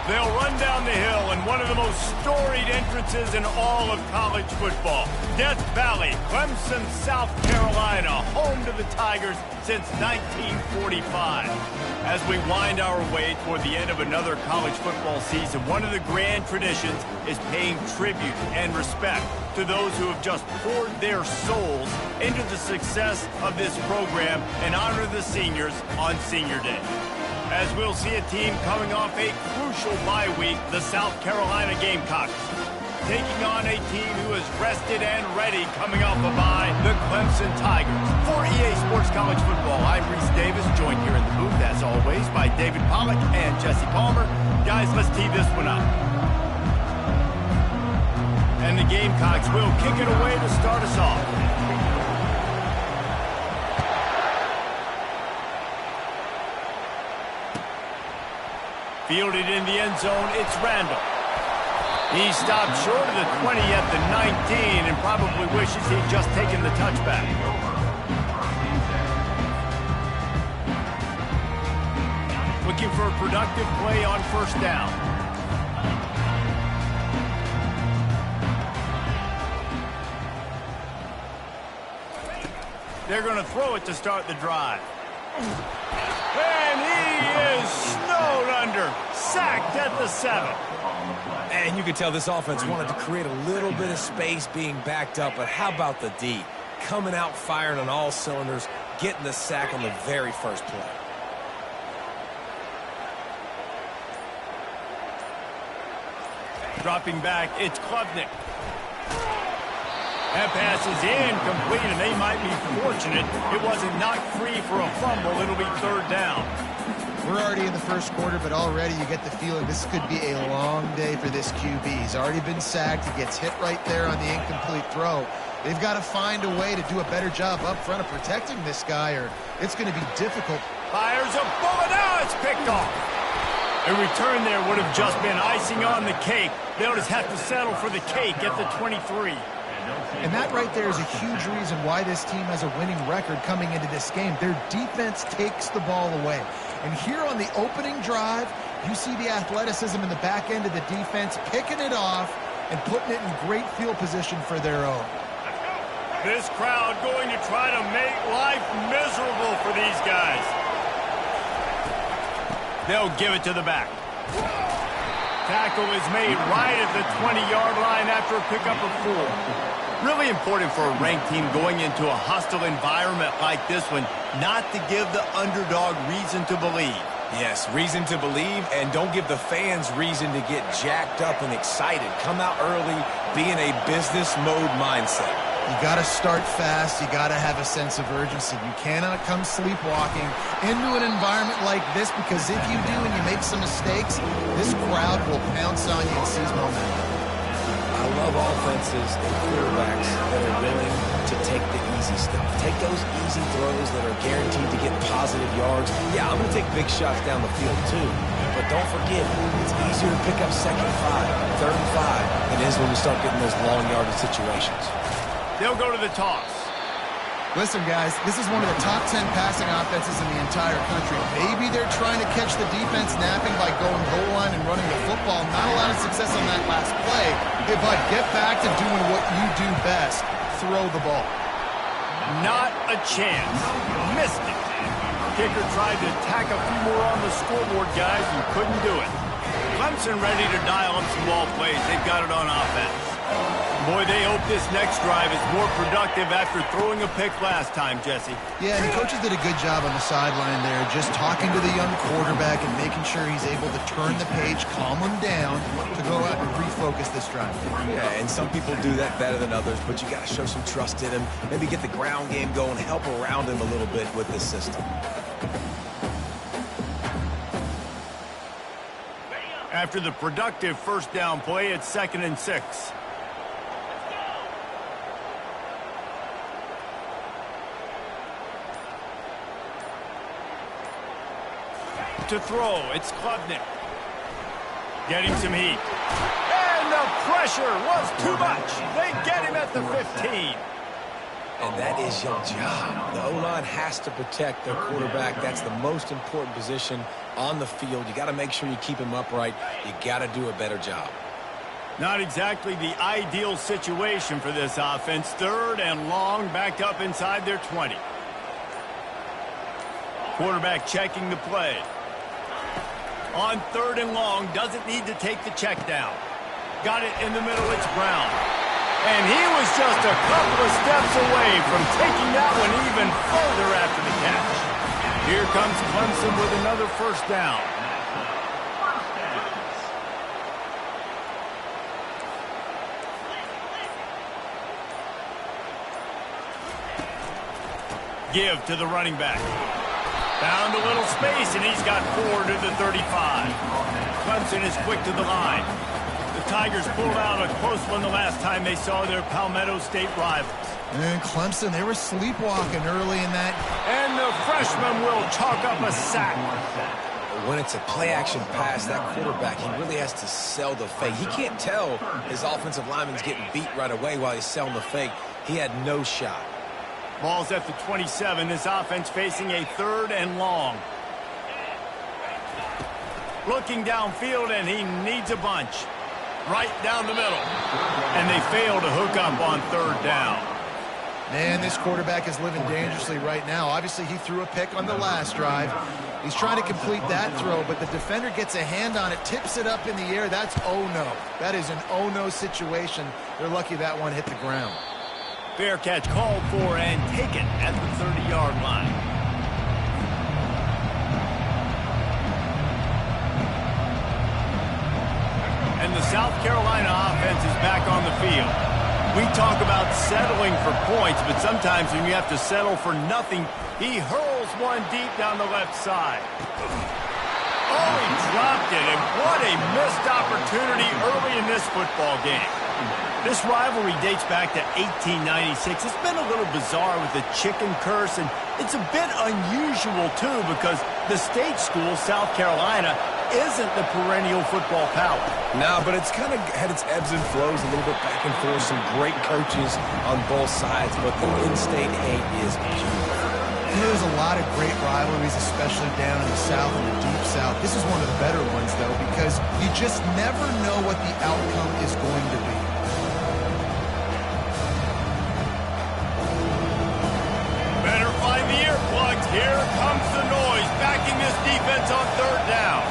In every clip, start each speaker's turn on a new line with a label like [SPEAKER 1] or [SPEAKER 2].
[SPEAKER 1] They'll run down the hill in one of the most storied entrances in all of college football. Death Valley, Clemson, South Carolina, home to the Tigers since 1945. As we wind our way toward the end of another college football season, one of the grand traditions is paying tribute and respect to those who have just poured their souls into the success of this program and honor the seniors on Senior Day. As we'll see a team coming off a crucial bye week, the South Carolina Gamecocks, taking on a team who is rested and ready coming off a bye, the Clemson Tigers. For EA Sports College Football, I'm Reese Davis, joined here in the booth, as always, by David Pollack and Jesse Palmer. Guys, let's tee this one up. And the Gamecocks will kick it away to start us off. Fielded in the end zone, it's Randall. He stopped short of the 20 at the 19 and probably wishes he'd just taken the touchback. Looking for a productive play on first down. They're going to throw it to start the drive. And he is snowed under, sacked at the 7.
[SPEAKER 2] And you could tell this offense wanted to create a little bit of space being backed up, but how about the D? Coming out firing on all cylinders, getting the sack on the very first play.
[SPEAKER 1] Dropping back, it's Klubnik. That pass is incomplete, and they might be fortunate it wasn't knocked free for a fumble. It'll be third down.
[SPEAKER 3] We're already in the first quarter, but already you get the feeling this could be a long day for this QB. He's already been sacked. He gets hit right there on the incomplete throw. They've got to find a way to do a better job up front of protecting this guy, or it's going to be difficult.
[SPEAKER 1] Fires a bullet. Now it's picked off. A return there would have just been icing on the cake. They'll just have to settle for the cake at the 23.
[SPEAKER 3] And that right there is a huge reason why this team has a winning record coming into this game. Their defense takes the ball away. And here on the opening drive, you see the athleticism in the back end of the defense, picking it off and putting it in great field position for their own.
[SPEAKER 1] This crowd going to try to make life miserable for these guys. They'll give it to the back. Tackle is made right at the 20-yard line after a pickup of 4. Really important for a ranked team going into a hostile environment like this one, not to give the underdog reason to believe.
[SPEAKER 2] Yes, reason to believe, and don't give the fans reason to get jacked up and excited. Come out early, be in a business mode mindset.
[SPEAKER 3] You got to start fast. You got to have a sense of urgency. You cannot come sleepwalking into an environment like this, because if you do and you make some mistakes, this crowd will pounce on you and seize momentum.
[SPEAKER 2] I love offenses and quarterbacks that are willing to take the easy stuff. Take those easy throws that are guaranteed to get positive yards. Yeah, I'm going to take big shots down the field too. But don't forget, it's easier to pick up second 5, third and 5 than it is when we start getting those long yardage situations.
[SPEAKER 1] They'll go to the toss.
[SPEAKER 3] Listen, guys, this is one of the top 10 passing offenses in the entire country. Maybe they're trying to catch the defense napping by going goal line and running the football. Not a lot of success on that last play. Hey, bud, get back to doing what you do best. Throw the ball.
[SPEAKER 1] Not a chance. Missed it. Kicker tried to tack a few more on the scoreboard, guys, and couldn't do it. Clemson ready to dial up some ball plays. They've got it on offense. Boy, they hope this next drive is more productive after throwing a pick last time, Jesse.
[SPEAKER 3] Yeah, and the coaches did a good job on the sideline there, just talking to the young quarterback and making sure he's able to turn the page, calm him down to go out and refocus this drive.
[SPEAKER 2] Yeah, and some people do that better than others, but you got to show some trust in him. Maybe get the ground game going, help around him a little bit with this system.
[SPEAKER 1] After the productive first down play, it's 2nd and 6. To throw, it's Klubnik. Getting some heat. And the pressure was too much. They get him at the 15.
[SPEAKER 2] And that is your job. The O-line has to protect their quarterback. That's the most important position on the field. You got to make sure you keep him upright. You got to do a better job.
[SPEAKER 1] Not exactly the ideal situation for this offense. 3rd and long, backed up inside their 20. Quarterback checking the play. On 3rd and long, doesn't need to take the check down. Got it in the middle, it's Brown. And he was just a couple of steps away from taking that one even further after the catch. Here comes Clemson with another first down. Give to the running back. Found a little space, and he's got 4 to the 35. Clemson is quick to the line. The Tigers pulled out a close one the last time they saw their Palmetto State rivals.
[SPEAKER 3] And Clemson, they were sleepwalking early in that.
[SPEAKER 1] And the freshman will chalk up a sack.
[SPEAKER 2] When it's a play-action pass, that quarterback, he really has to sell the fake. He can't tell his offensive lineman's getting beat right away while he's selling the fake. He had no shot.
[SPEAKER 1] Ball's at the 27. This offense facing a 3rd and long. Looking downfield, and he needs a bunch. Right down the middle. And they fail to hook up on 3rd down.
[SPEAKER 3] Man, this quarterback is living dangerously right now. Obviously, he threw a pick on the last drive. He's trying to complete that throw, but the defender gets a hand on it, tips it up in the air. That's oh-no. That is an oh-no situation. They're lucky that one hit the ground.
[SPEAKER 1] Fair catch called for and taken at the 30-yard line. And the South Carolina offense is back on the field. We talk about settling for points, but sometimes when you have to settle for nothing, he hurls one deep down the left side. Oh, he dropped it, and what a missed opportunity early in this football game. This rivalry dates back to 1896. It's been a little bizarre with the chicken curse, and it's a bit unusual, too, because the state school, South Carolina, isn't the perennial football power.
[SPEAKER 2] No, but it's kind of had its ebbs and flows, a little bit back and forth, some great coaches on both sides, but the in-state hate is beautiful.
[SPEAKER 3] There's a lot of great rivalries, especially down in the South and the Deep South. This is one of the better ones, though, because you just never know what the outcome is going to be.
[SPEAKER 1] Better find the earplugs. Here comes the noise, backing this defense on 3rd down.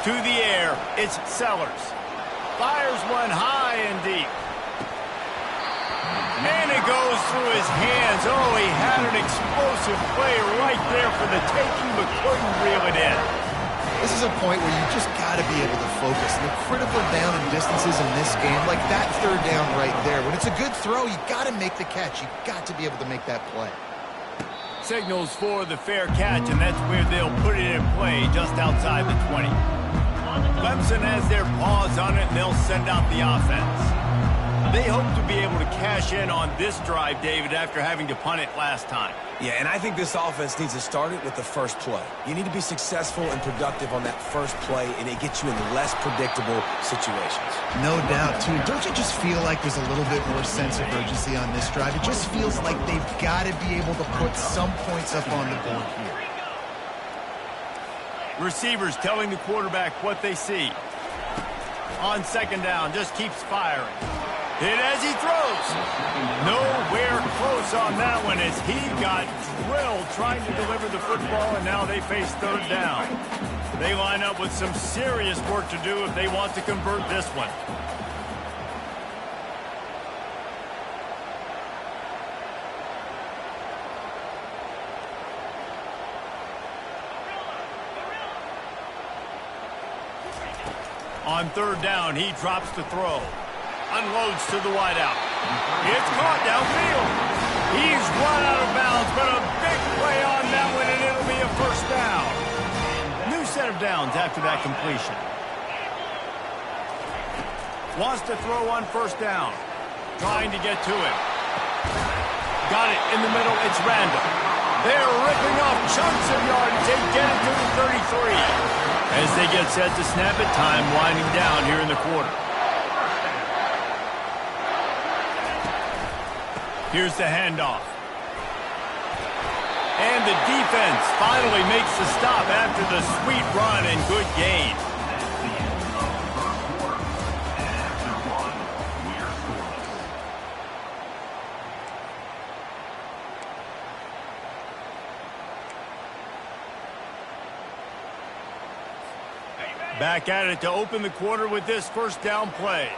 [SPEAKER 1] To the air, it's Sellers. Fires one high and deep. And it goes through his hands. Oh, he had an explosive play right there for the taking, but couldn't reel it in.
[SPEAKER 3] This is a point where you just got to be able to focus. The critical down and distances in this game, like that 3rd down right there. When it's a good throw, you got to make the catch. You got to be able to make that play.
[SPEAKER 1] Signals for the fair catch, and that's where they'll put it in play, just outside the 20. Clemson has their paws on it, and they'll send out the offense. They hope to be able to cash in on this drive, David, after having to punt it last time.
[SPEAKER 2] Yeah, and I think this offense needs to start it with the first play. You need to be successful and productive on that first play, and it gets you in less predictable situations.
[SPEAKER 3] No doubt, too. Don't you just feel like there's a little bit more sense of urgency on this drive? It just feels like they've got to be able to put some points up on the board here.
[SPEAKER 1] Receivers telling the quarterback what they see. On 2nd down, just keeps firing. Hit as he throws. Nowhere close on that one as he got drilled trying to deliver the football, and now they face 3rd down. They line up with some serious work to do if they want to convert this one. On 3rd down, he drops to throw. Unloads to the wideout. It's caught downfield. He's run out of bounds, but a big play on that one, and it'll be a first down. New set of downs after that completion. Wants to throw on 1st down. Trying to get to it. Got it in the middle. It's Randall. They're ripping off chunks of yardage. They get it to the 33. As they get set to snap it, time winding down here in the quarter. Here's the handoff. And the defense finally makes the stop after the sweet run and good gain. Back at it to open the quarter with this first down play.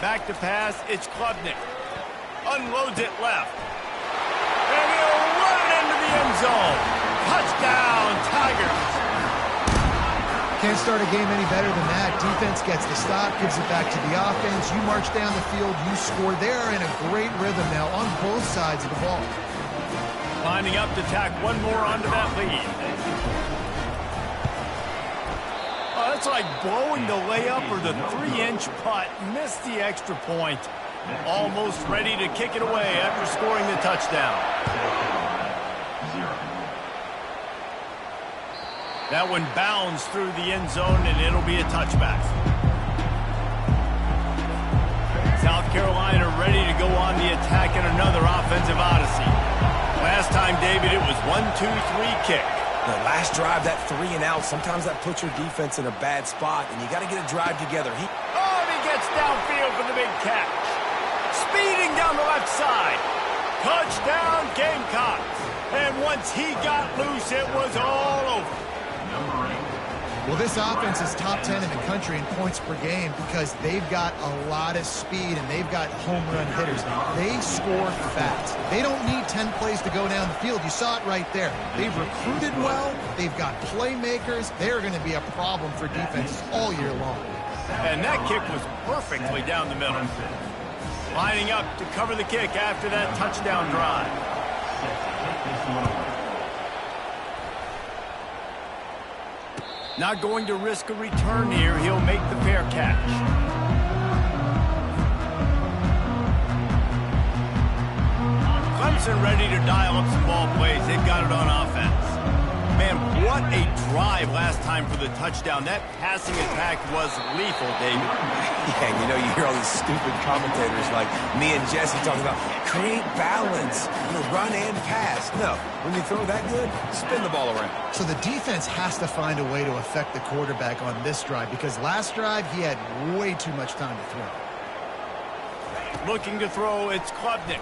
[SPEAKER 1] Back to pass, it's Klubnik. Unloads it left. And he'll run it into the end zone. Touchdown, Tigers.
[SPEAKER 3] Can't start a game any better than that. Defense gets the stop, gives it back to the offense. You march down the field, you score. They're in a great rhythm now on both sides of the ball.
[SPEAKER 1] Lining up to tack one more onto that lead. Oh, that's like blowing the layup or the 3-inch putt. Missed the extra point. Almost ready to kick it away after scoring the touchdown. That one bounds through the end zone, and it'll be a touchback. South Carolina ready to go on the attack in another offensive odyssey. Last time, David, it was 1-2-3 kick.
[SPEAKER 2] The last drive, that 3-and-out, sometimes that puts your defense in a bad spot, and you got to get a drive together.
[SPEAKER 1] He gets downfield for the big catch. Speeding down the left side. Touchdown, Gamecocks. And once he got loose, it was all over.
[SPEAKER 3] Well, this offense is top 10 in the country in points per game because they've got a lot of speed and they've got home run hitters. They score fast. They don't need 10 plays to go down the field. You saw it right there. They've recruited well. They've got playmakers. They're going to be a problem for defenses all year long.
[SPEAKER 1] And that kick was perfectly down the middle. Lining up to cover the kick after that touchdown drive. Not going to risk a return here. He'll make the fair catch. Clemson ready to dial up some ball plays. They've got it on offense. Man, what a drive last time for the touchdown. That passing attack was lethal, David.
[SPEAKER 2] Yeah, you know, you hear all these stupid commentators like me and Jesse talking about create balance, run and pass. No, when you throw that good, spin the ball around.
[SPEAKER 3] So the defense has to find a way to affect the quarterback on this drive because last drive he had way too much time to throw.
[SPEAKER 1] Looking to throw, it's Klubnik.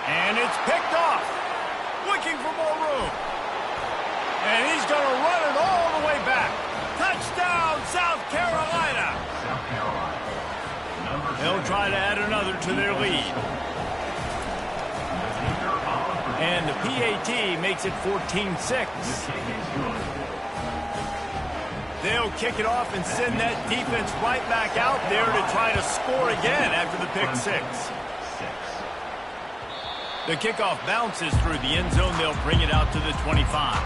[SPEAKER 1] And it's picked off. Looking for more room. And he's going to run it all the way back. Touchdown, South Carolina. They'll try to add another to their lead. And the PAT makes it 14-6. They'll kick it off and send that defense right back out there to try to score again after the pick six. The kickoff bounces through the end zone. They'll bring it out to the 25.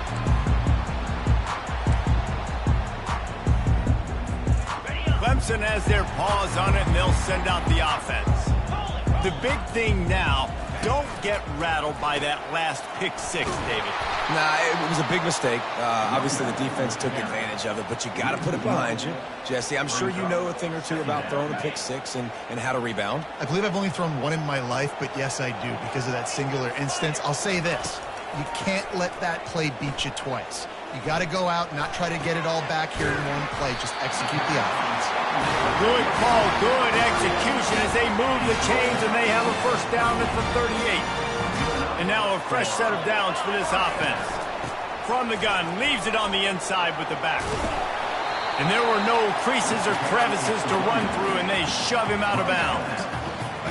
[SPEAKER 1] Clemson has their paws on it, and they'll send out the offense. The big thing now, don't get rattled by that last pick six, David.
[SPEAKER 2] Nah, it was a big mistake. Obviously, the defense took advantage of it, but you got to put it behind you. Jesse, I'm sure you know a thing or two about throwing a pick six and how to rebound.
[SPEAKER 3] I believe I've only thrown one in my life, but yes, I do because of that singular instance. I'll say this. You can't let that play beat you twice. You got to go out and not try to get it all back here in one play. Just execute the offense.
[SPEAKER 1] Good call, good execution as they move the chains and they have a first down at the 38. And now a fresh set of downs for this offense. From the gun, leaves it on the inside with the back. And there were no creases or crevices to run through, and they shove him out of bounds.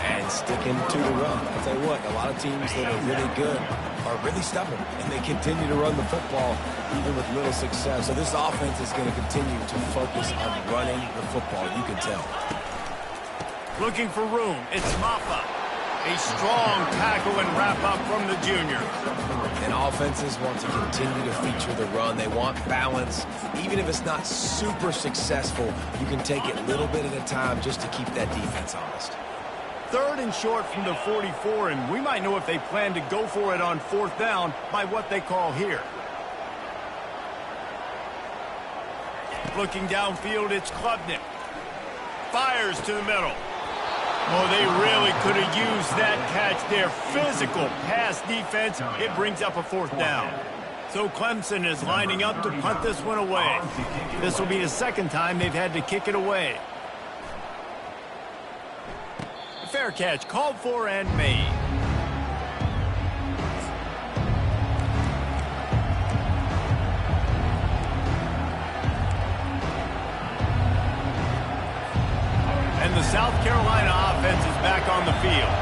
[SPEAKER 2] And sticking to the run. I'll tell you what, a lot of teams that are really good are really stubborn, and they continue to run the football even with little success. So this offense is going to continue to focus on running the football, you can tell.
[SPEAKER 1] Looking for room, it's Maffa. A strong tackle and wrap-up from the junior.
[SPEAKER 2] And offenses want to continue to feature the run. They want balance. Even if it's not super successful, you can take it a little bit at a time just to keep that defense honest.
[SPEAKER 1] 3rd and short from the 44, and we might know if they plan to go for it on 4th down by what they call here. Looking downfield, it's Klubnik. Fires to the middle. Oh, they really could have used that catch there. Physical pass defense. It brings up a 4th down. So Clemson is lining up to punt this one away. This will be the 2nd time they've had to kick it away. Fair catch called for and made. And the South Carolina offense is back on the field.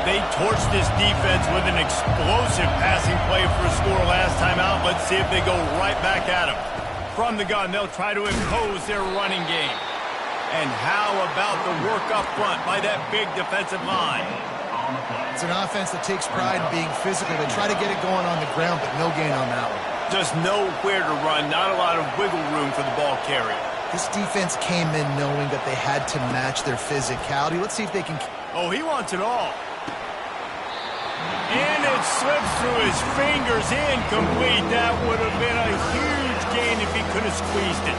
[SPEAKER 1] They torched this defense with an explosive passing play for a score last time out. Let's see if they go right back at them. From the gun, they'll try to impose their running game. And how about the work up front by that big defensive line?
[SPEAKER 3] It's an offense that takes pride in being physical. They try to get it going on the ground, but no gain on that one.
[SPEAKER 1] Just nowhere to run, not a lot of wiggle room for the ball carrier.
[SPEAKER 3] This defense came in knowing that they had to match their physicality. Let's see if they can...
[SPEAKER 1] Oh, he wants it all. And it slips through his fingers, incomplete. That would have been a huge gain if he could have squeezed it.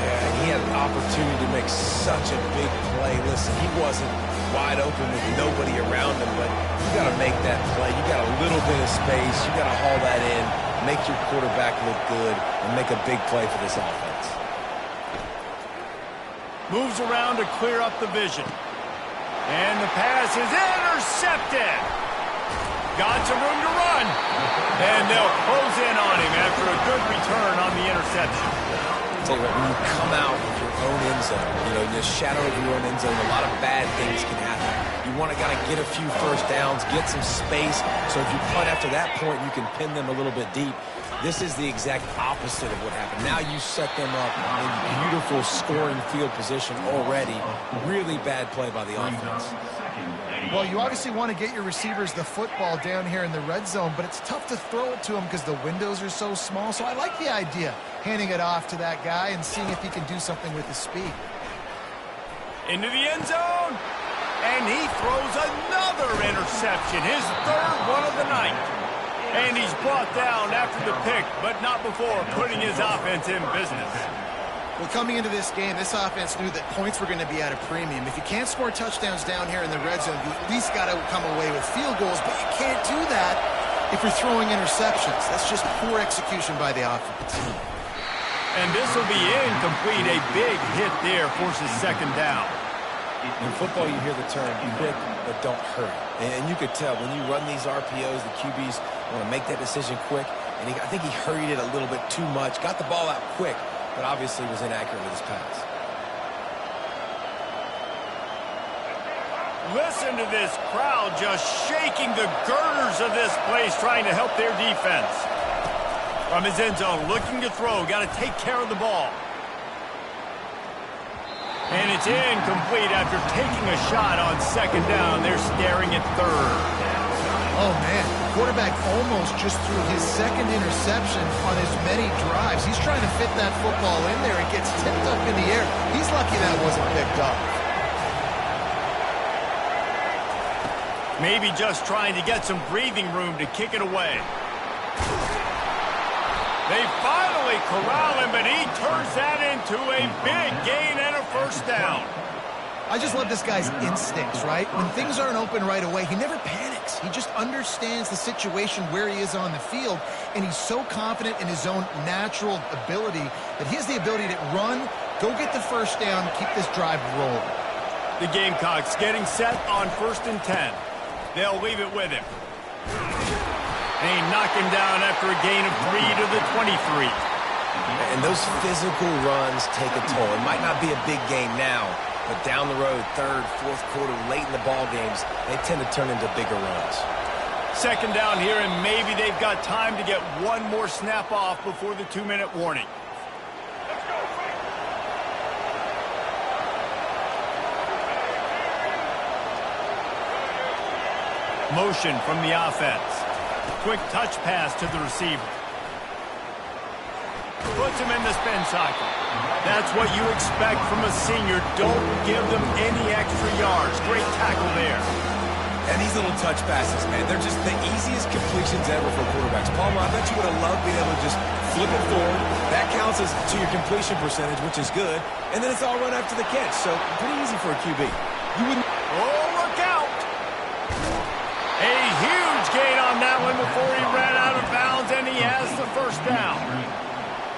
[SPEAKER 2] Yeah, he had an opportunity to make such a big play. Listen, he wasn't wide open with nobody around him, but you got to make that play. You got a little bit of space. You got to haul that in, make your quarterback look good, and make a big play for this offense.
[SPEAKER 1] Moves around to clear up the vision. And the pass is intercepted. Got some room to run. And they'll close in on him after a good return on the interception.
[SPEAKER 2] Tell you what, when you come out of your own end zone, you know, in the shadow of your own end zone, a lot of bad things can happen. You want to kind of get a few first downs, get some space, so if you punt after that point, you can pin them a little bit deep. This is the exact opposite of what happened. Now you set them up in beautiful scoring field position already. Really bad play by the offense.
[SPEAKER 3] Well, you obviously want to get your receivers the football down here in the red zone, but it's tough to throw it to them because the windows are so small. So I like the idea, handing it off to that guy and seeing if he can do something with his speed.
[SPEAKER 1] Into the end zone, and he throws another interception, his 3rd one of the night. And he's brought down after the pick, but not before putting his offense in business.
[SPEAKER 3] Well, coming into this game, this offense knew that points were going to be at a premium. If you can't score touchdowns down here in the red zone, you at least got to come away with field goals, but you can't do that if you're throwing interceptions. That's just poor execution by the offense.
[SPEAKER 1] And this will be incomplete. A big hit there forces 2nd down.
[SPEAKER 2] In football, you hear the term quick, but don't hurry. And you could tell when you run these RPOs, the QBs want to make that decision quick. And I think he hurried it a little bit too much. Got the ball out quick, but obviously was inaccurate with his pass.
[SPEAKER 1] Listen to this crowd just shaking the girders of this place, trying to help their defense. From his end zone, looking to throw. Got to take care of the ball. And it's incomplete after taking a shot on 2nd down. They're staring at 3rd.
[SPEAKER 3] Oh, man. Quarterback almost just threw his 2nd interception on as many drives. He's trying to fit that football in there. It gets tipped up in the air. He's lucky that wasn't picked up.
[SPEAKER 1] Maybe just trying to get some breathing room to kick it away. They finally corral him, but he turns that into a big gain and a 1st down.
[SPEAKER 3] I just love this guy's instincts, right? When things aren't open right away, he never panics. He just understands the situation where he is on the field, and he's so confident in his own natural ability that he has the ability to run, go get the 1st down, keep this drive rolling.
[SPEAKER 1] The Gamecocks getting set on 1st and 10. They'll leave it with him. And he knocked him down after a gain of 3 to the 23.
[SPEAKER 2] And those physical runs take a toll. It might not be a big game now, but down the road, 3rd, 4th quarter, late in the ball games, they tend to turn into bigger runs.
[SPEAKER 1] 2nd down here, and maybe they've got time to get one more snap off before the 2-minute warning. Motion from the offense. Quick touch pass to the receiver. puts him in the spin cycle. That's what you expect from a senior. Don't give them any extra yards. Great tackle there.
[SPEAKER 2] And these little touch passes, man, they're just the easiest completions ever for quarterbacks. Palmer, I bet you would have loved being able to just flip it forward. That counts as to your completion percentage, which is good. And then it's all run after the catch, so pretty easy for a QB. You wouldn't...
[SPEAKER 1] Oh, look out! A huge gain on that one before he ran out of bounds, and he has the first down.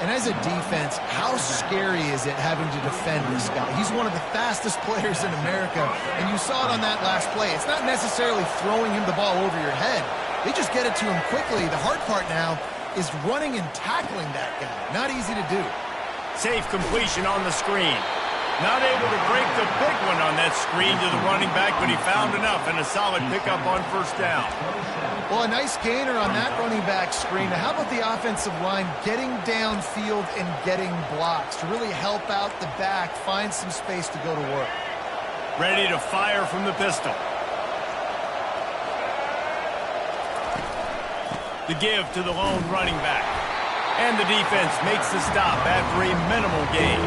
[SPEAKER 3] And as a defense, how scary is it having to defend this guy? He's one of the fastest players in America, and you saw it on that last play. It's not necessarily throwing him the ball over your head. They just get it to him quickly. The hard part now is running and tackling that guy. Not easy to do.
[SPEAKER 1] Safe completion on the screen. Not able to break the big one on that screen to the running back, but he found enough and a solid pickup on first down.
[SPEAKER 3] Well, a nice gainer on that running back screen. Now, how about the offensive line getting downfield and getting blocks to really help out the back, find some space to go to work?
[SPEAKER 1] Ready to fire from the pistol. The give to the lone running back. And the defense makes the stop after a minimal gain.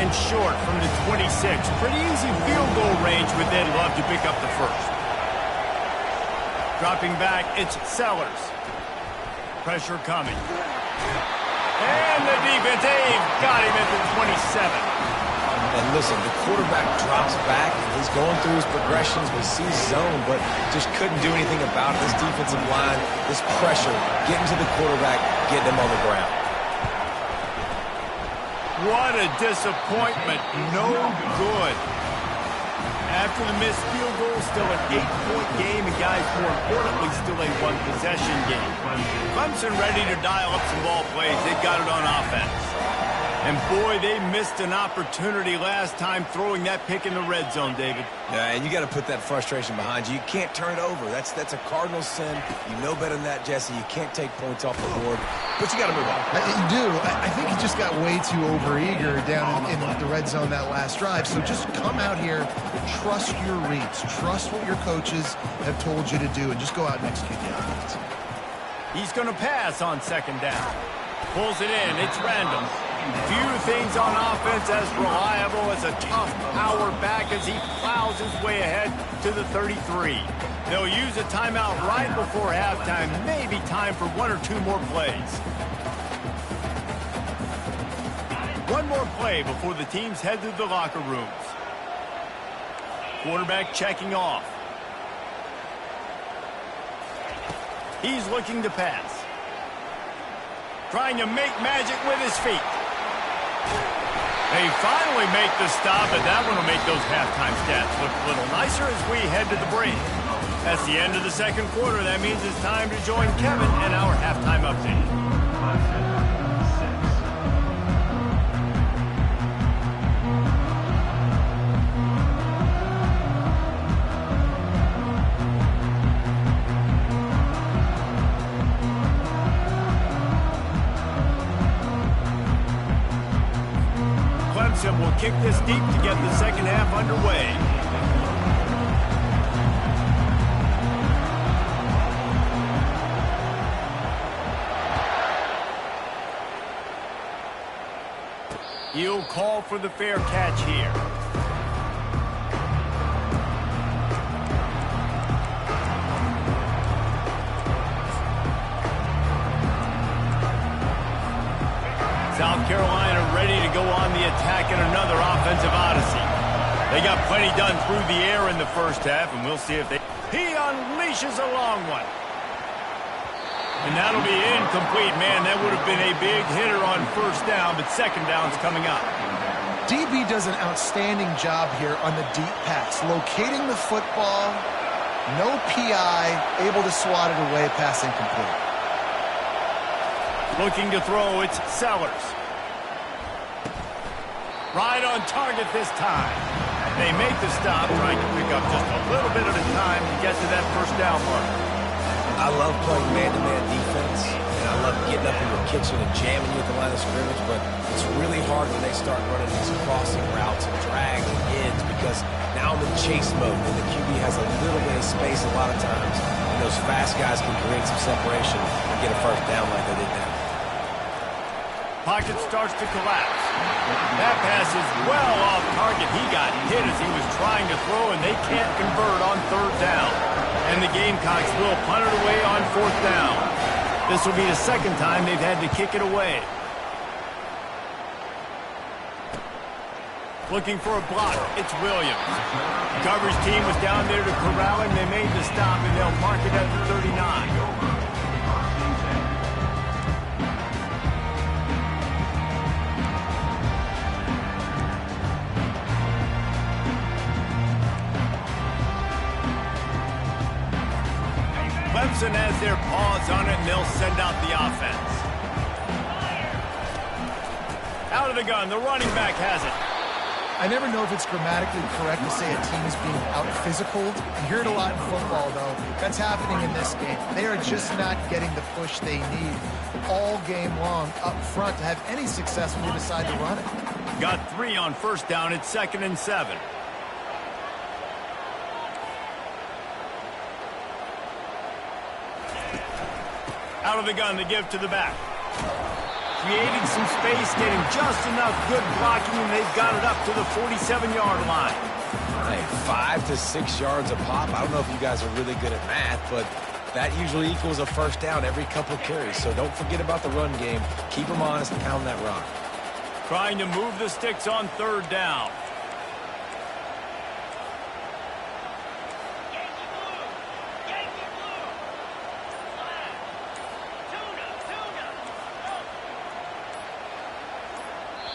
[SPEAKER 1] Short from the 26. Pretty easy field goal range, but they'd love to pick up the first. Dropping back, it's Sellers. Pressure coming. And the defense, they've got him at the 27.
[SPEAKER 2] And listen, the quarterback drops back, and he's going through his progressions, but sees zone, but just couldn't do anything about it. This defensive line, this pressure, getting to the quarterback, getting him on the ground.
[SPEAKER 1] What a disappointment. No good. After the missed field goal, still an 8-point game, and guys, more importantly, still a one-possession game. Clemson ready to dial up some ball plays. They've got it on offense. And boy, they missed an opportunity last time throwing that pick in the red zone, David.
[SPEAKER 2] Yeah, and you got to put that frustration behind you. You can't turn it over. That's a cardinal sin. You know better than that, Jesse. You can't take points off the board, but you got to move on.
[SPEAKER 3] You do. I think he just got way too overeager down in the red zone that last drive. So just come out here, trust your reads, trust what your coaches have told you to do, and just go out and execute the offense.
[SPEAKER 1] He's going to pass on second down. Pulls it in. It's random. Few things on offense as reliable as a tough power back as he plows his way ahead to the 33. They'll use a timeout right before halftime. Maybe time for one or two more plays. One more play before the teams head to the locker rooms. Quarterback checking off. He's looking to pass. Trying to make magic with his feet. They finally make the stop, but that one will make those halftime stats look a little nicer as we head to the break. That's the end of the second quarter. That means it's time to join Kevin and our halftime update. Will kick this deep to get the second half underway. He'll call for the fair catch here. South Carolina ready to go on the attack in another offensive odyssey. They got plenty done through the air in the first half, and we'll see if they... He unleashes a long one. And that'll be incomplete. Man, that would have been a big hitter on first down, but second down's coming up.
[SPEAKER 3] DB does an outstanding job here on the deep pass, locating the football, no PI, able to swat it away, pass incomplete.
[SPEAKER 1] Looking to throw, it's Sellers. Right on target this time. They make the stop, trying to pick up just a little bit at a time to get to that first down mark.
[SPEAKER 2] I love playing man-to-man defense, and I love getting up in your kitchen and jamming you at the line of scrimmage, but it's really hard when they start running these crossing routes and drags and ends because now I'm in chase mode, and the QB has a little bit of space a lot of times, and those fast guys can create some separation and get a first down like they did now.
[SPEAKER 1] Pocket starts to collapse. That pass is well off target. He got hit as he was trying to throw, and they can't convert on third down. And the Gamecocks will punt it away on fourth down. This will be the second time they've had to kick it away. Looking for a block. It's Williams. The coverage team was down there to corral him. They made the stop, and they'll mark it at the 39. Clemson has their paws on it, and they'll send out the offense. Out of the gun, the running back has it.
[SPEAKER 3] I never know if it's grammatically correct to say a team is being out-physicaled. You hear it a lot in football, though. That's happening in this game. They are just not getting the push they need all game long up front to have any success when they decide to run it.
[SPEAKER 1] Got 3 on first down. It's 2nd and 7. Out of the gun, the give to the back. Creating some space, getting just enough good blocking, and they've got it up to the 47-yard line.
[SPEAKER 2] Hey, 5 to 6 yards a pop. I don't know if you guys are really good at math, but that usually equals a first down every couple of carries. So don't forget about the run game. Keep them honest and pound that rock.
[SPEAKER 1] Trying to move the sticks on third down.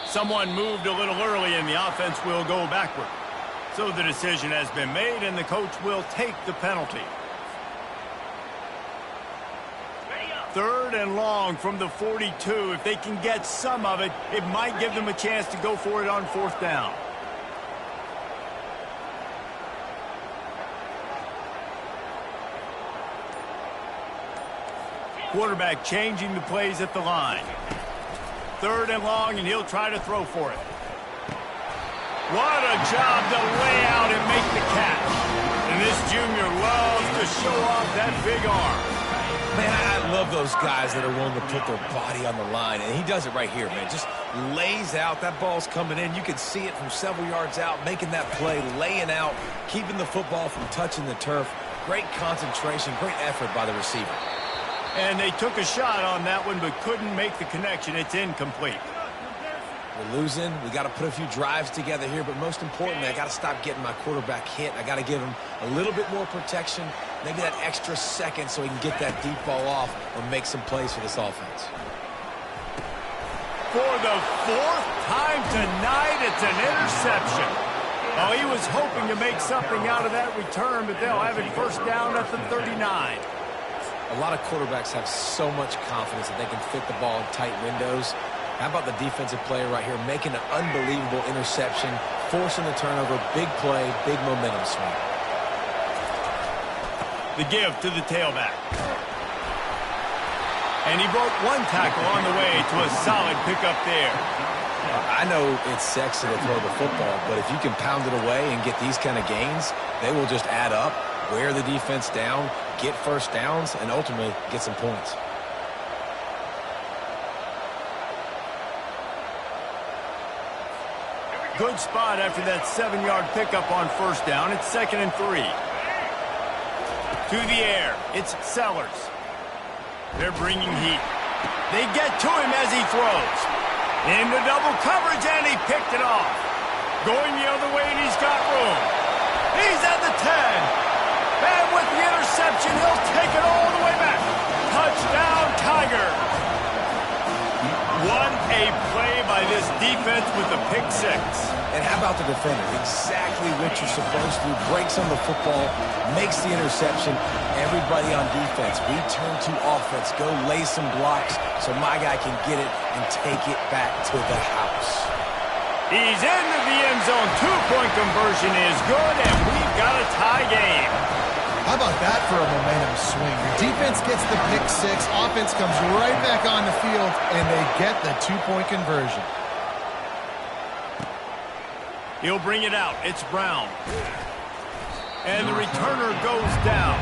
[SPEAKER 1] Someone moved a little early, and the offense will go backward. So the decision has been made, and the coach will take the penalty. 3rd and long from the 42. If they can get some of it, it might give them a chance to go for it on fourth down. Quarterback changing the plays at the line. 3rd and long, and he'll try to throw for it. What a job to lay out and make the catch. And this junior loves to show off that big arm.
[SPEAKER 2] Man, I love those guys that are willing to put their body on the line, and he does it right here, man. Just lays out. That ball's coming in. You can see it from several yards out, making that play, laying out, keeping the football from touching the turf. Great concentration, great effort by the receiver.
[SPEAKER 1] And they took a shot on that one, but couldn't make the connection. It's incomplete.
[SPEAKER 2] We're losing. We got to put a few drives together here, but most importantly, I got to stop getting my quarterback hit. I got to give him a little bit more protection, maybe that extra second so he can get that deep ball off or make some plays for this offense.
[SPEAKER 1] For the 4th time tonight, it's an interception. Oh, he was hoping to make something out of that return, but they'll have it first down at the 39.
[SPEAKER 2] A lot of quarterbacks have so much confidence that they can fit the ball in tight windows. How about the defensive player right here making an unbelievable interception, forcing the turnover, big play, big momentum swing.
[SPEAKER 1] The give to the tailback. And he broke one tackle on the way to a solid pickup there.
[SPEAKER 2] I know it's sexy to throw the football, but if you can pound it away and get these kind of gains, they will just add up, wear the defense down, get first downs, and ultimately get some points.
[SPEAKER 1] Good spot after that 7-yard pickup on first down. It's 2nd and 3. To the air. It's Sellers. They're bringing heat. They get to him as he throws. Into double coverage, and he picked it off. Going the other way, and he's got room. He's at the 10. And with the interception, he'll take it all the way back. Touchdown, Tigers. What a play by this defense with the pick 6.
[SPEAKER 2] And how about the defender? Exactly what you're supposed to do. Breaks on the football, makes the interception. Everybody on defense, we turn to offense. Go lay some blocks so my guy can get it and take it back to the house.
[SPEAKER 1] He's into the end zone. 2-point conversion is good, and we've got a tie game.
[SPEAKER 3] How about that for a momentum swing? The defense gets the pick six, offense comes right back on the field, and they get the two-point conversion.
[SPEAKER 1] He'll bring it out. It's Brown. And the returner goes down.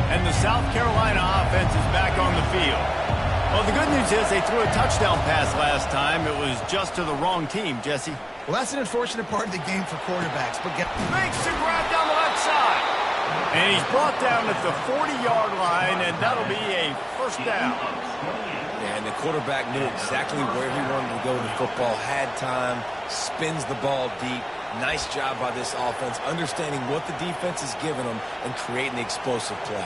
[SPEAKER 1] And the South Carolina offense is back on the field. Well, the good news is they threw a touchdown pass last time. It was just to the wrong team, Jesse.
[SPEAKER 3] Well, that's an unfortunate part of the game for quarterbacks. But
[SPEAKER 1] Makes the grab down the left side. And he's brought down at the 40-yard line, and that'll be a first down.
[SPEAKER 2] Yeah, and the quarterback knew exactly where he wanted to go with the football, had time, spins the ball deep. Nice job by this offense, understanding what the defense is giving them and creating the explosive play.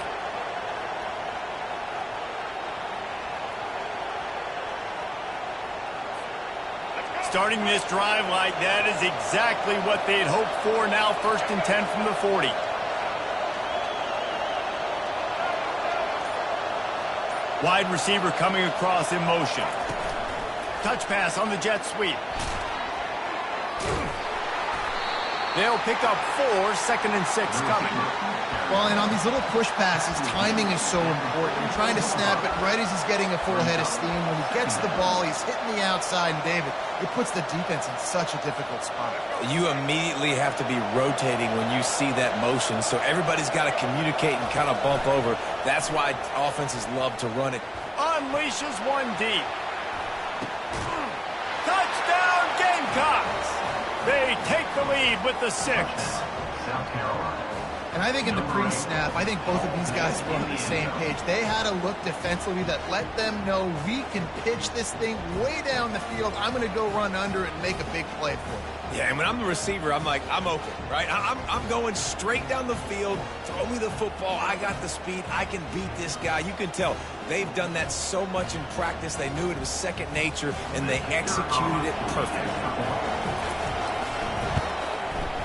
[SPEAKER 1] Starting this drive like that is exactly what they had hoped for. Now 1st and 10 from the 40. Wide receiver coming across in motion. Touch pass on the jet sweep. They'll pick up 4, 2nd and 6 coming.
[SPEAKER 3] Well, and on these little push passes, timing is so important. You're trying to snap it right as he's getting a full head of steam. When he gets the ball, he's hitting the outside, and David, it puts the defense in such a difficult spot.
[SPEAKER 2] You immediately have to be rotating when you see that motion, so everybody's got to communicate and kind of bump over. That's why offenses love to run it.
[SPEAKER 1] Unleashes one deep. Touchdown, Gamecocks! They take the lead with the 6.
[SPEAKER 3] And I think in the pre-snap, I think both of these guys were on the same page. They had a look defensively that let them know we can pitch this thing way down the field. I'm going to go run under it and make a big play for it.
[SPEAKER 2] Yeah, and when I'm the receiver, I'm like, I'm open, right? I'm going straight down the field. Throw me the football. I got the speed. I can beat this guy. You can tell they've done that so much in practice. They knew it was second nature, and they executed it perfectly.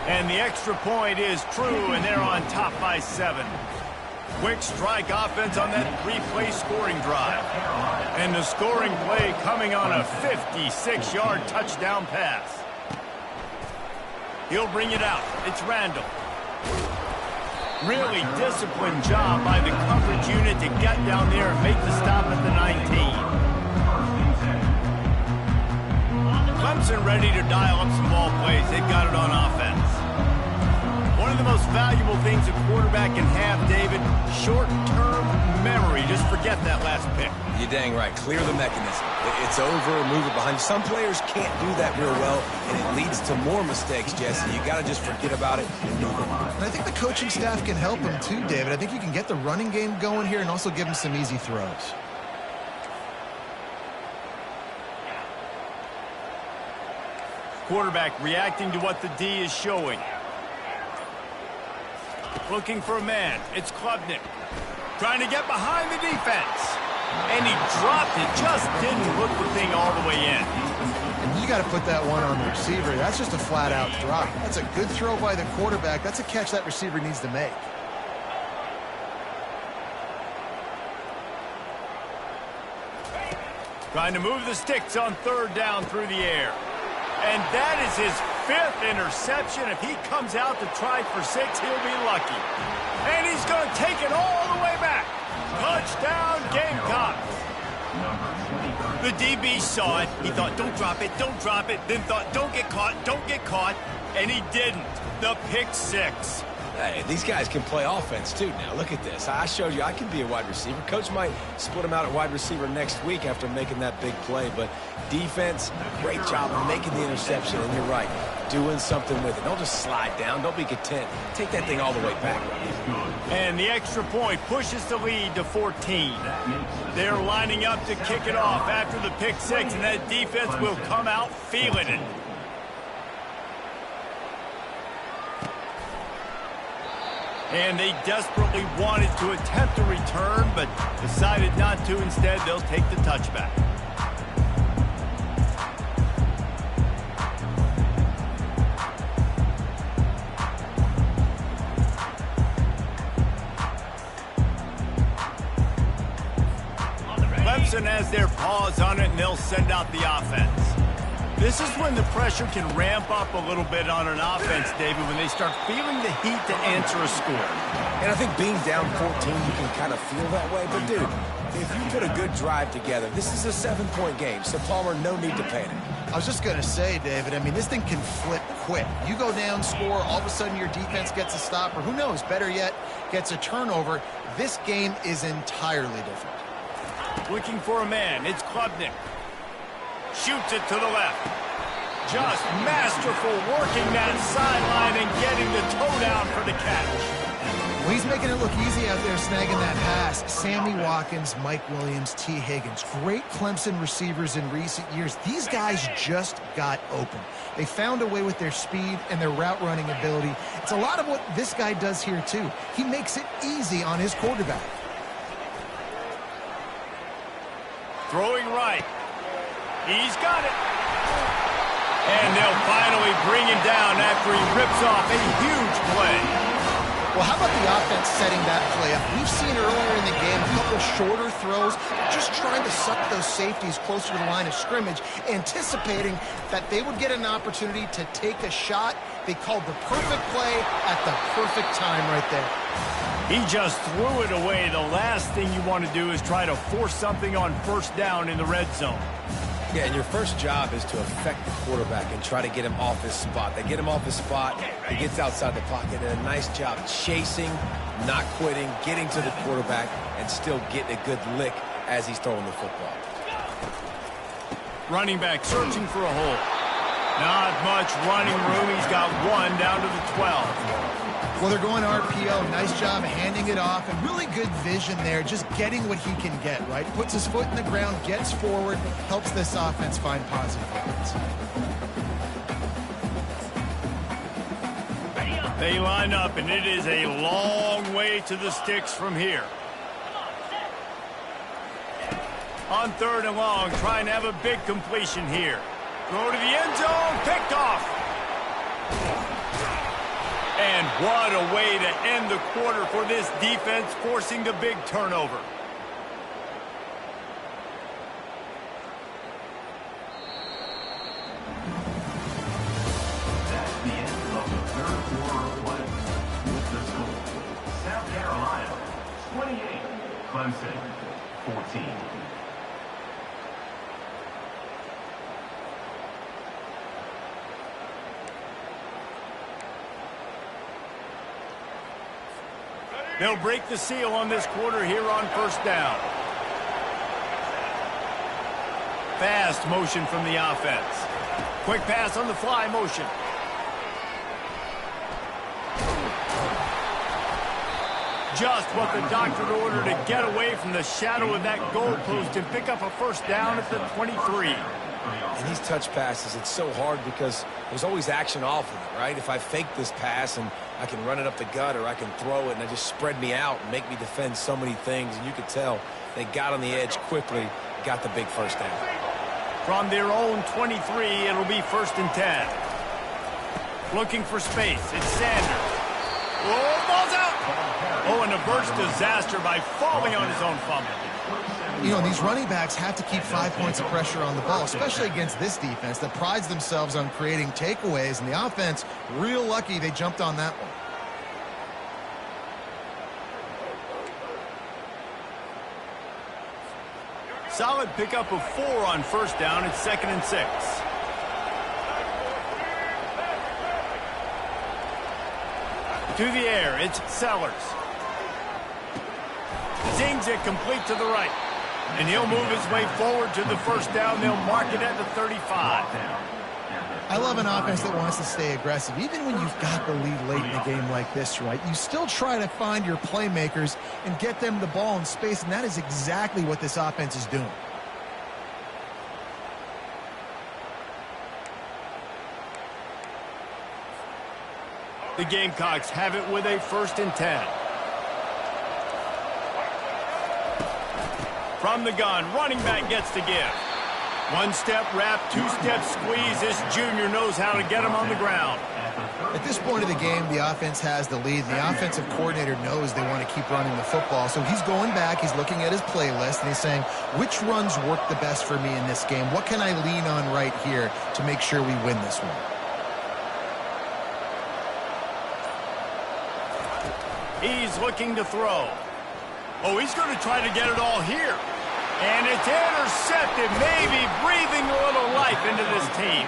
[SPEAKER 1] And the extra point is true, and they're on top by 7. Quick strike offense on that 3-play scoring drive. And the scoring play coming on a 56-yard touchdown pass. He'll bring it out. It's Randall. Really disciplined job by the coverage unit to get down there and make the stop at the 19. Clemson ready to dial up some ball plays. They've got it on offense. One of the most valuable things a quarterback can have, David, short-term memory. Just forget that last pick.
[SPEAKER 2] You're dang right. Clear the mechanism. It's over, move it behind you. Some players can't do that real well, and it leads to more mistakes, Jesse. You got to just forget about it and move on.
[SPEAKER 3] And I think the coaching staff can help him too, David. I think you can get the running game going here and also give him some easy throws.
[SPEAKER 1] Quarterback reacting to what the D is showing. Looking for a man. It's Klubnik. Trying to get behind the defense. And he dropped it. Just didn't look the thing all the way in.
[SPEAKER 3] And you got to put that one on the receiver. That's just a flat-out drop. That's a good throw by the quarterback. That's a catch that receiver needs to make.
[SPEAKER 1] Trying to move the sticks on 3rd down through the air. And that is his 5th interception. If he comes out to try for 6, he'll be lucky. And he's going to take it all the way back. Touchdown, Gamecocks. The DB saw it. He thought, don't drop it, don't drop it. Then thought, don't get caught, don't get caught. And he didn't. The pick 6.
[SPEAKER 2] Hey, these guys can play offense, too. Now, look at this. I showed you I can be a wide receiver. Coach might split him out at wide receiver next week after making that big play. But defense, great job of making the interception. And you're right, doing something with it. Don't just slide down. Don't be content. Take that thing all the way back.
[SPEAKER 1] And the extra point pushes the lead to 14. They're lining up to kick it off after the pick 6, and that defense will come out feeling it. And they desperately wanted to attempt a return, but decided not to. Instead, they'll take the touchback. Clemson has their paws on it, and they'll send out the offense. This is when the pressure can ramp up a little bit on an offense, David, when they start feeling the heat to answer a score.
[SPEAKER 2] And I think being down 14, you can kind of feel that way. But, dude, if you put a good drive together, this is a 7-point game. So, Palmer, no need to panic.
[SPEAKER 3] I was just going to say, David, I mean, this thing can flip quick. You go down, score, all of a sudden your defense gets a stop, or who knows, better yet, gets a turnover. This game is entirely different.
[SPEAKER 1] Looking for a man, it's Klubnik. Shoots it to the left. Just masterful working that sideline and getting the toe down for the catch.
[SPEAKER 3] Well, he's making it look easy out there, snagging that pass. Sammy Watkins, Mike Williams, T. Higgins. Great Clemson receivers in recent years. These guys just got open. They found a way with their speed and their route running ability. It's a lot of what this guy does here, too. He makes it easy on his quarterback.
[SPEAKER 1] Throwing right. He's got it. And they'll finally bring him down after he rips off a huge play.
[SPEAKER 3] Well, how about the offense setting that play up? We've seen earlier in the game a couple shorter throws, just trying to suck those safeties closer to the line of scrimmage, anticipating that they would get an opportunity to take a shot. They called the perfect play at the perfect time right there.
[SPEAKER 1] He just threw it away. The last thing you want to do is try to force something on first down in the red zone.
[SPEAKER 2] Yeah, and your first job is to affect the quarterback and try to get him off his spot. They get him off his spot, he gets outside the pocket, and a nice job chasing, not quitting, getting to the quarterback, and still getting a good lick as he's throwing the football.
[SPEAKER 1] Running back searching for a hole. Not much running room. He's got one down to the 12.
[SPEAKER 3] Well, they're going RPO. Nice job handing it off, and really good vision there, just getting what he can get, right? Puts his foot in the ground, gets forward, helps this offense find positive weapons.
[SPEAKER 1] They line up, and it is a long way to the sticks from here. On 3rd and long, trying to have a big completion here. Throw to the end zone, picked off. And what a way to end the quarter for this defense, forcing the big turnover.
[SPEAKER 4] That's the end of the 3rd quarter of play. With the score, South Carolina 28, Clemson 14.
[SPEAKER 1] They'll break the seal on this quarter here on first down. Fast motion from the offense. Quick pass on the fly motion. Just what the doctor ordered to get away from the shadow of that goalpost and pick up a first down at the 23.
[SPEAKER 2] And these touch passes, it's so hard because there's always action off of it, right? If I fake this pass and I can run it up the gut or I can throw it and it just spread me out and make me defend so many things. And you could tell they got on the edge quickly, got the big first down.
[SPEAKER 1] From their own 23, it'll be 1st and 10. Looking for space, it's Sanders. Oh, ball's out! Oh, and a burst disaster by falling on his own fumble.
[SPEAKER 3] You know, these running backs have to keep 5 points of pressure on the ball, especially against this defense that prides themselves on creating takeaways, and the offense, real lucky they jumped on that one.
[SPEAKER 1] Solid pickup of 4 on first down. It's 2nd and 6. To the air, it's Sellers. Zings it complete to the right. And he'll move his way forward to the first down. They'll mark it at the 35.
[SPEAKER 3] I love an offense that wants to stay aggressive. Even when you've got the lead late in a game like this, right, you still try to find your playmakers and get them the ball in space, and that is exactly what this offense is doing.
[SPEAKER 1] The Gamecocks have it with a 1st and 10. From the gun, running back gets to give. 1-step wrap, 2-step squeeze. This junior knows how to get him on the ground.
[SPEAKER 3] At this point of the game, the offense has the lead, and the offensive coordinator knows they want to keep running the football. So he's going back, he's looking at his playlist, and he's saying, which runs work the best for me in this game? What can I lean on right here to make sure we win this one?
[SPEAKER 1] He's looking to throw. Oh, he's going to try to get it all here. And it's intercepted, maybe breathing a little life into this team.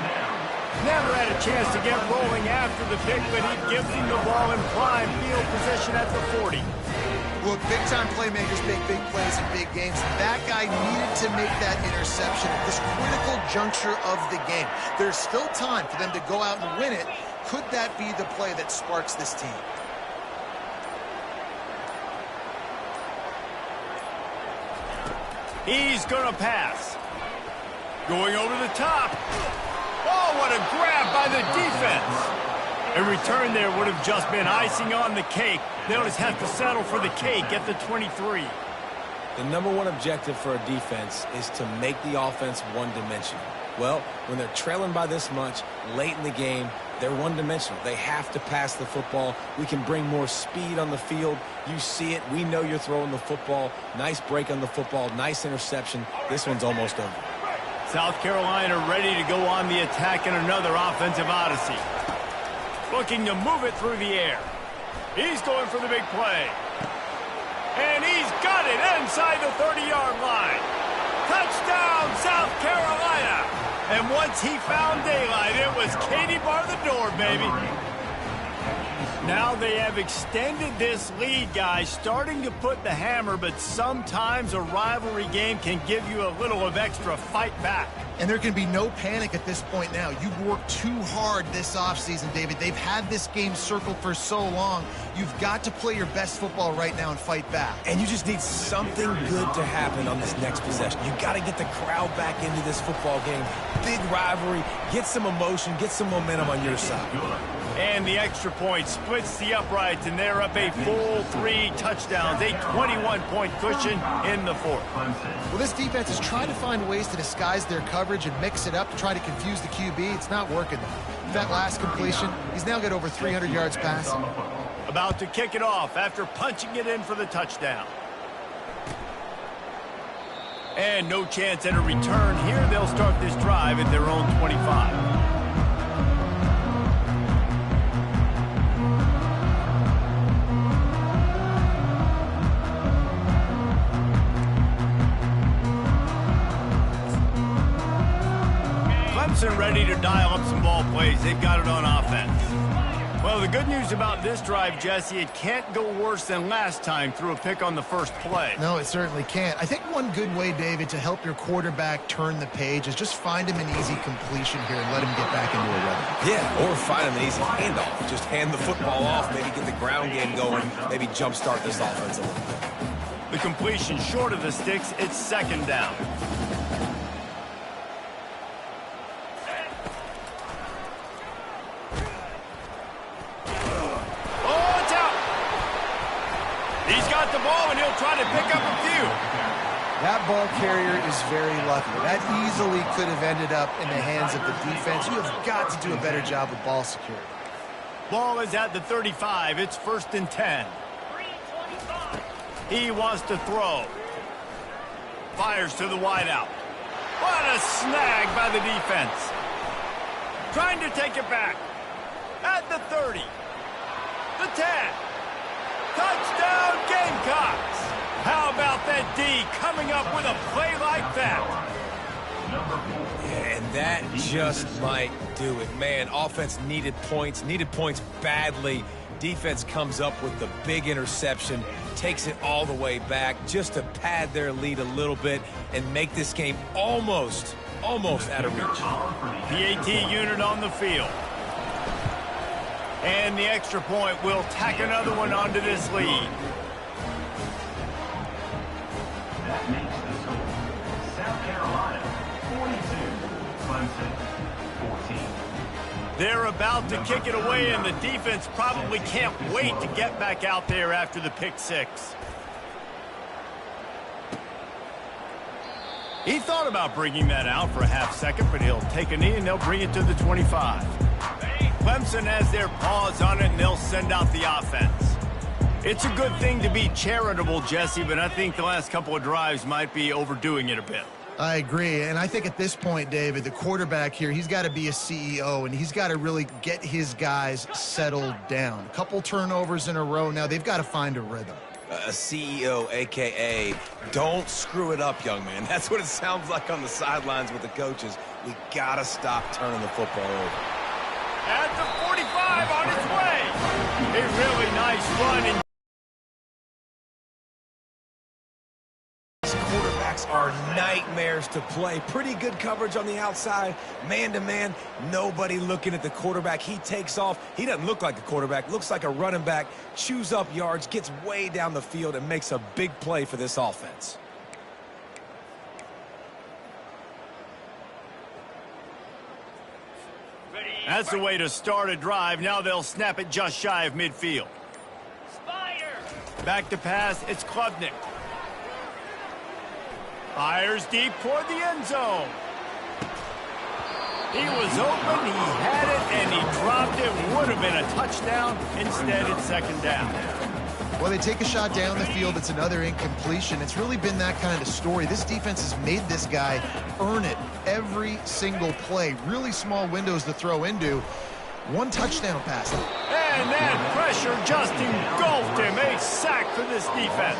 [SPEAKER 1] Never had a chance to get rolling after the pick, but he gives him the ball in prime field position at the 40.
[SPEAKER 3] Look, big-time playmakers make big plays in big games. That guy needed to make that interception at this critical juncture of the game. There's still time for them to go out and win it. Could that be the play that sparks this team?
[SPEAKER 1] He's going to pass. Going over the top. Oh, what a grab by the defense. A return there would have just been icing on the cake. They'll just have to settle for the cake at the 23.
[SPEAKER 2] The number one objective for a defense is to make the offense one-dimensional. Well, when they're trailing by this much late in the game, they're one-dimensional. They have to pass the football. We can bring more speed on the field. You see it. We know you're throwing the football. Nice break on the football. Nice interception. This one's almost over.
[SPEAKER 1] South Carolina ready to go on the attack in another offensive odyssey. Looking to move it through the air. He's going for the big play. And he's got it inside the 30-yard line. Touchdown, South Carolina. And once he found daylight, it was Katie bar the door, baby. Now they have extended this lead, guys, starting to put the hammer, but sometimes a rivalry game can give you a little of extra fight back.
[SPEAKER 3] And there can be no panic at this point now. You've worked too hard this offseason, David. They've had this game circled for so long. You've got to play your best football right now and fight back.
[SPEAKER 2] And you just need something good to happen on this next possession. You got to get the crowd back into this football game. Big rivalry. Get some emotion. Get some momentum on your side.
[SPEAKER 1] And the extra point splits the uprights, and they're up a full 3 touchdowns, a 21-point cushion in the fourth.
[SPEAKER 3] Well, this defense is trying to find ways to disguise their coverage and mix it up to try to confuse the QB. It's not working. That last completion, he's now got over 300 yards passing.
[SPEAKER 1] About to kick it off after punching it in for the touchdown. And no chance at a return here. They'll start this drive at their own 25. Ready to dial up some ball plays. They've got it on offense. Well, the good news about this drive, Jesse, it can't go worse than last time through a pick on the first play.
[SPEAKER 3] No, it certainly can't. I think one good way, David, to help your quarterback turn the page is just find him an easy completion here and let him get back into a rhythm.
[SPEAKER 2] Yeah, or find him an easy handoff. Just hand the football off, maybe get the ground game going, maybe jumpstart this offense a little bit.
[SPEAKER 1] The completion short of the sticks, it's second down. The ball, and he'll try to pick up a few.
[SPEAKER 3] That ball carrier is very lucky. That easily could have ended up in the hands of the defense. You have got to do a better job with ball security.
[SPEAKER 1] Ball is at the 35. It's 1st and 10. He wants to throw. Fires to the wideout. What a snag by the defense. Trying to take it back. At the 30. The 10. Touchdown, Gamecocks! How about that D coming up with a play like that?
[SPEAKER 2] Yeah, and that just might do it. Man, offense needed points badly. Defense comes up with the big interception, takes it all the way back just to pad their lead a little bit and make this game almost out of reach.
[SPEAKER 1] The AT unit on the field. And the extra point will tack another one onto this lead.
[SPEAKER 4] That makes the score. South Carolina, 42. Clemson, 14.
[SPEAKER 1] They're about to kick it away, and the defense probably can't wait to get back out there after the pick six. He thought about bringing that out for a half second, but he'll take a knee and they'll bring it to the 25. Clemson has their paws on it, and they'll send out the offense. It's a good thing to be charitable, Jesse, but I think the last couple of drives might be overdoing it a bit.
[SPEAKER 3] I agree, and I think at this point, David, the quarterback here, he's got to be a CEO, and he's got to really get his guys settled down. A couple turnovers in a row now. They've got to find a rhythm.
[SPEAKER 2] A CEO, a.k.a. don't screw it up, young man. That's what it sounds like on the sidelines with the coaches. We got to stop turning the football over.
[SPEAKER 1] At the 45 on its way. A really nice run. And
[SPEAKER 2] quarterbacks are nightmares to play. Pretty good coverage on the outside. Man-to-man, nobody looking at the quarterback. He takes off. He doesn't look like a quarterback. Looks like a running back. Chews up yards, gets way down the field, and makes a big play for this offense.
[SPEAKER 1] that's the way to start a drive. Now they'll snap it just shy of midfield. Back to pass, it's Klubnik. Fires deep toward the end zone. He was open, he had it, and he dropped it. Would have been a touchdown. Instead, it's second down.
[SPEAKER 3] Well, they take a shot down the field. It's another incompletion. It's really been that kind of story. This defense has made this guy earn it every single play. Really small windows to throw into. One touchdown pass.
[SPEAKER 1] And that pressure just engulfed him. A sack for this defense.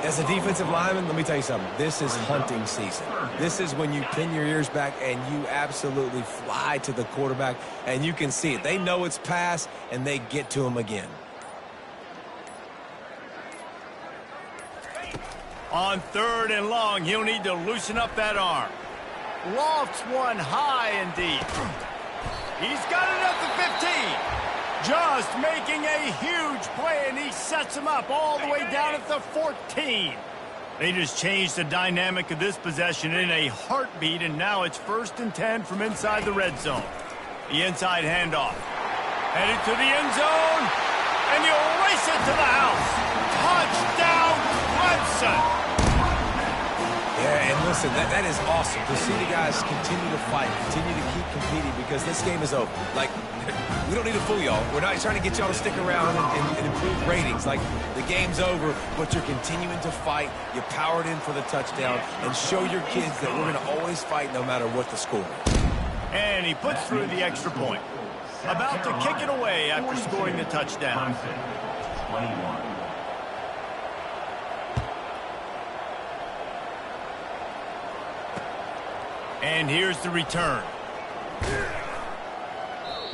[SPEAKER 2] As a defensive lineman, let me tell you something. This is hunting season. This is when you pin your ears back and you absolutely fly to the quarterback, and you can see it. They know it's pass, and they get to him again.
[SPEAKER 1] On 3rd and long, he'll need to loosen up that arm. Lofts one high and deep. He's got it at the 15. Just making a huge play, and he sets him up all the way down at the 14. They just changed the dynamic of this possession in a heartbeat, and now it's 1st and 10 from inside the red zone. The inside handoff. Headed to the end zone, and he'll race it to the house. Touchdown, Clemson.
[SPEAKER 2] Yeah, and listen, that is awesome to see the guys continue to fight, continue to keep competing, because this game is over. Like, we don't need to fool y'all. We're not trying to get y'all to stick around and improve ratings. Like, the game's over, but you're continuing to fight. You powered in for the touchdown, and show your kids that we're going to always fight no matter what the score is.
[SPEAKER 1] And he puts through the extra point. About to kick it away after scoring the touchdown.
[SPEAKER 4] 21.
[SPEAKER 1] And here's the return.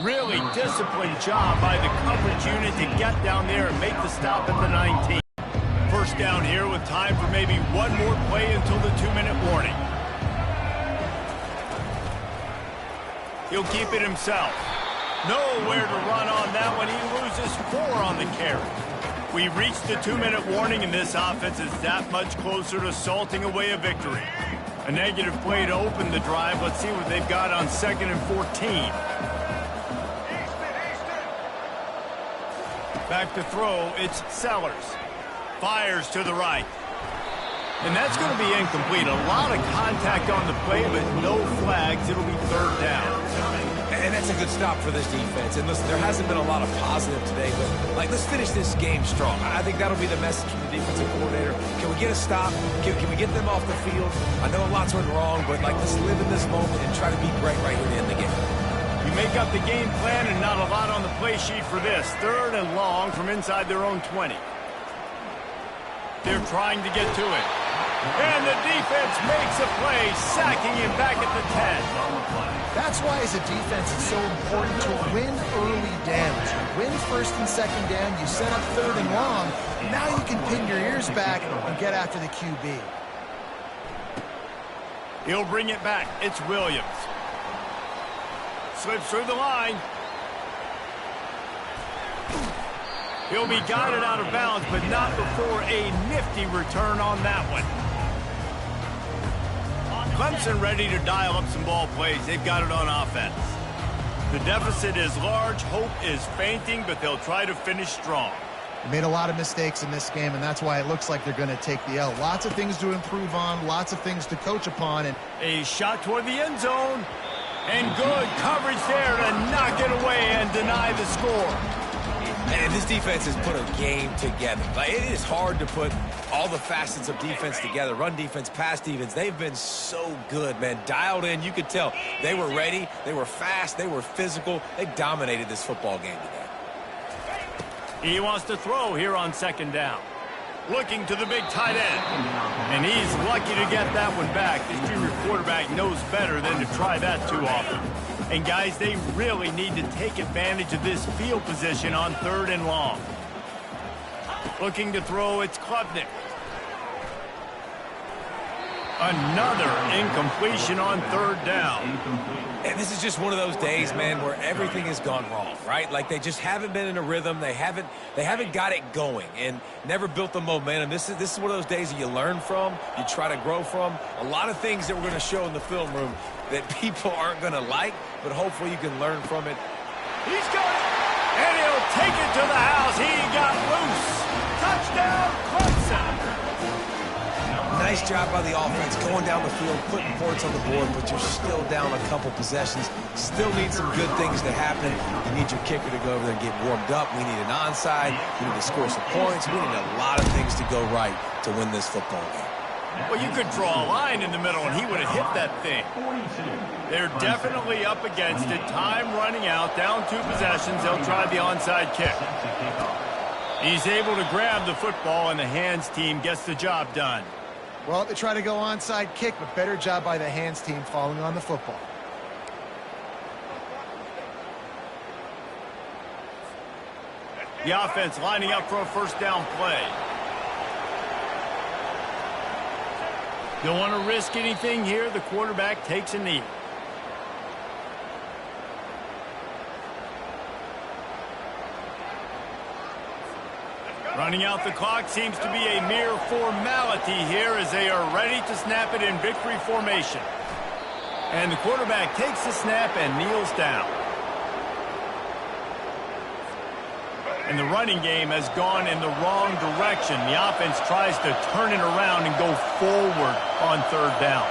[SPEAKER 1] Really disciplined job by the coverage unit to get down there and make the stop at the 19. First down here with time for maybe one more play until the 2-minute warning. He'll keep it himself. Nowhere to run on that one. He loses 4 on the carry. We reached the 2-minute warning, and this offense is that much closer to salting away a victory. A negative play to open the drive. Let's see what they've got on 2nd and 14. Back to throw, it's Sellers. Fires to the right. And that's going to be incomplete. A lot of contact on the play, but no flags. It'll be 3rd down.
[SPEAKER 2] And that's a good stop for this defense. And listen, there hasn't been a lot of positive today, but, like, let's finish this game strong. I think that'll be the message from the defensive coordinator. Can we get a stop? Can we get them off the field? I know lots went wrong, but, like, let's live in this moment and try to be great right here to end the game.
[SPEAKER 1] You make up the game plan, and not a lot on the play sheet for this. 3rd and long from inside their own 20. They're trying to get to it. And the defense makes a play, sacking him back at the 10.
[SPEAKER 3] That's why, as a defense, it's so important to win early downs. You win 1st and 2nd down, you set up 3rd and long, now you can pin your ears back and get after the QB.
[SPEAKER 1] He'll bring it back. It's Williams. Slips through the line. He'll be guided out of bounds, but not before a nifty return on that one. Clemson ready to dial up some ball plays. They've got it on offense. The deficit is large. Hope is fainting, but they'll try to finish strong.
[SPEAKER 3] They made a lot of mistakes in this game, and that's why it looks like they're going to take the L. Lots of things to improve on, lots of things to coach upon. And
[SPEAKER 1] a shot toward the end zone. And good coverage there to knock it away and deny the score.
[SPEAKER 2] And this defense has put a game together. Like, it is hard to put all the facets of defense together. Run defense, pass defense. They've been so good, man. Dialed in. You could tell they were ready. They were fast. They were physical. They dominated this football game today.
[SPEAKER 1] He wants to throw here on second down. Looking to the big tight end. And he's lucky to get that one back. This junior quarterback knows better than to try that too often. And guys, they really need to take advantage of this field position on 3rd and long. Looking to throw, it's Klubnik. Another incompletion on 3rd down.
[SPEAKER 2] And this is just one of those days, man, where everything has gone wrong, right? Like, they just haven't been in a rhythm. They haven't got it going and never built the momentum. This is one of those days that you learn from, you try to grow from. A lot of things that we're going to show in the film room that people aren't going to like, but hopefully you can learn from it.
[SPEAKER 1] He's got it, and he'll take it to the house. He got loose. Touchdown, Clemson.
[SPEAKER 2] Nice job by the offense going down the field, putting points on the board, but you're still down a couple possessions. Still need some good things to happen. You need your kicker to go over there and get warmed up. We need an onside. We need to score some points. We need a lot of things to go right to win this football game.
[SPEAKER 1] Well, you could draw a line in the middle, and he would have hit that thing. They're definitely up against it. Time running out. Down 2 possessions. They'll try the onside kick. He's able to grab the football, and the hands team gets the job done.
[SPEAKER 3] Well, they try to go onside kick, but better job by the hands team falling on the football.
[SPEAKER 1] The offense lining up for a first down play. Don't want to risk anything here. The quarterback takes a knee. Running out the clock seems to be a mere formality here as they are ready to snap it in victory formation. And the quarterback takes the snap and kneels down. And the running game has gone in the wrong direction. The offense tries to turn it around and go forward on 3rd down.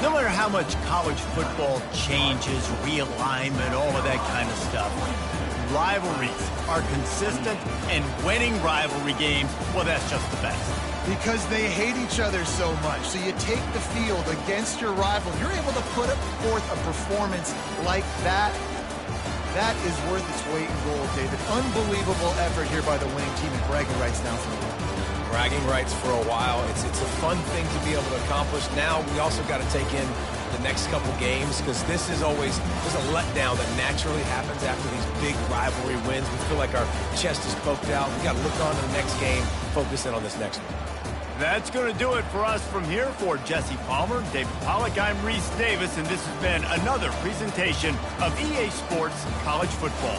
[SPEAKER 1] No matter how much college football changes, realignment, all of that kind of stuff, rivalries are consistent, and winning rivalry games, well, that's just the best.
[SPEAKER 3] Because they hate each other so much. So you take the field against your rival. You're able to put forth a performance like that. That is worth its weight in gold, David. Unbelievable effort here by the winning team, and bragging rights now for a while.
[SPEAKER 2] Bragging rights for a while. It's a fun thing to be able to accomplish. Now we also got to take in the next couple games, because this is always, there's a letdown that naturally happens after these big rivalry wins. We feel like our chest is poked out. We got to look on to the next game, focus in on this next one.
[SPEAKER 1] That's going to do it for us from here. For Jesse Palmer, David Pollack, I'm Reese Davis, and this has been another presentation of EA Sports College Football.